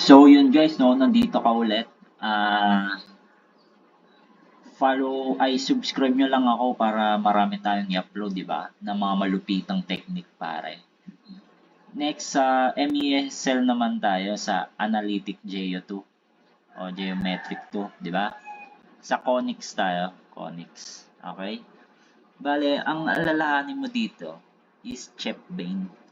So yun guys, no, nandito ka ulit. Ah, follow ay subscribe nyo lang ako para marami tayong i-upload, di ba? Na mga malupitang technique pare. Next sa MESL naman tayo sa Analytic Geo 2 o Geometric 2, di ba? Sa Conics tayo, Conics. Okay? Bale, ang alalahanin mo dito is Chepbane.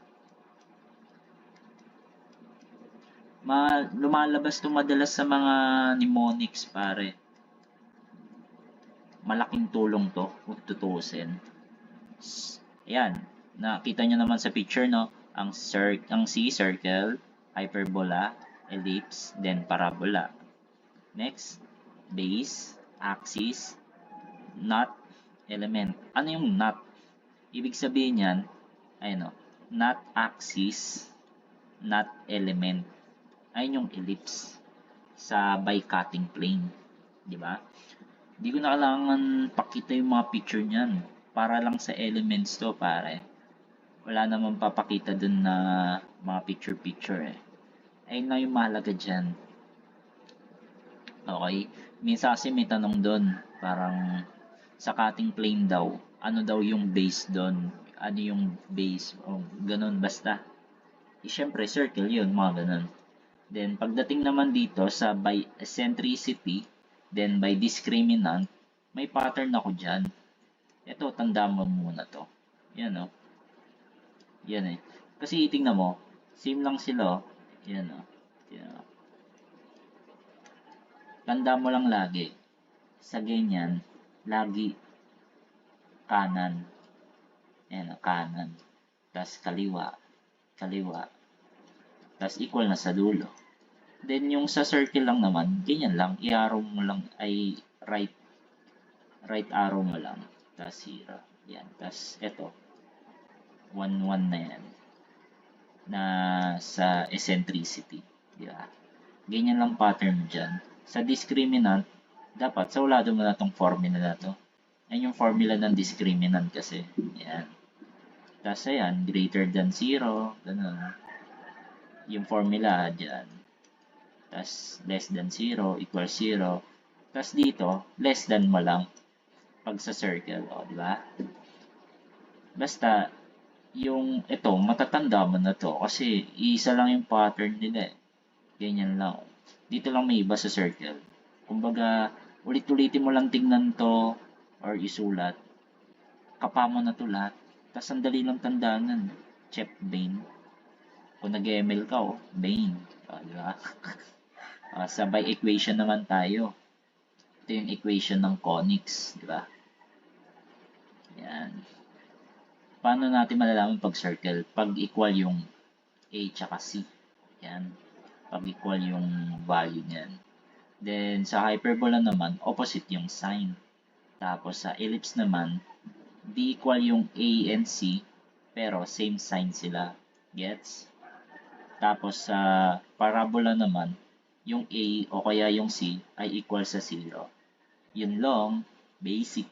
Lumalabas to madalas sa mga mnemonics pare. Malaking tulong to kung tutuusin. Ayan, nakita nyo naman sa picture, no? Ang C, circle, hyperbola, ellipse, then parabola. Next, base, axis, knot, element. Ano yung knot? Ibig sabihin yan, ayun, no? Knot axis, knot element. Ayun yung ellipse sa bi-cutting plane. Di ba? Di ko na kailangan pakita yung mga picture niyan. Para lang sa elements to, pare. Wala namang papakita dun na mga picture-picture eh. Ayun lang yung mahalaga dyan. Okay? Minsan kasi may tanong dun. Parang sa cutting plane daw. Ano daw yung base dun? Ano yung base? O ganun basta. Siyempre, circle yun. Mga ganun. Then, pagdating naman dito sa by eccentricity, then by discriminant, may pattern ako dyan. Ito, tandaan mo muna to. Yan o. Yan eh. Kasi tingnan mo, same lang sila o. Yan o. Yan o. Tandaan mo lang lagi. Sa ganyan, lagi kanan. Yan o, kanan. Tapos kaliwa. Kaliwa. Tapos equal na sa dulo. Then yung sa circle lang naman, ganyan lang. I-arrow mo lang ay right arrow mo lang. Tapos 0. Yan. Tapos ito. 1, 1 na yan. Na sa eccentricity. Di ba? Ganyan lang pattern mo dyan. Sa discriminant, dapat sa ulado mo na itong formula na to. Yan yung formula ng discriminant kasi. Yan. Tapos ayan, greater than 0. Ganun. Yung formula dyan. Tapos less than 0 equals 0. Tapos dito, less than mo lang pag sa circle. O, di ba? Basta, yung ito, matatanda mo na to kasi isa lang yung pattern nila eh. Ganyan lang. Dito lang may iba sa circle. Kumbaga, ulit-ulitin mo lang tingnan to or isulat. Kapa mo na to lahat. Tapos ang dali lang tandaan nun. Chepbane. Kung nag-ML ka, oh, Bane. Di ba? Sabay equation naman tayo. Ito yung equation ng conics. Di ba? Yan. Paano natin malalaman pag circle? Pag equal yung A tsaka C. Yan. Pag equal yung value niyan. Then, sa hyperbola naman, opposite yung sign. Tapos, sa ellipse naman, di equal yung A and C, pero same sign sila. Gets? Tapos, sa parabola naman, yung A o kaya yung C ay equal sa 0. Yun lang, basic.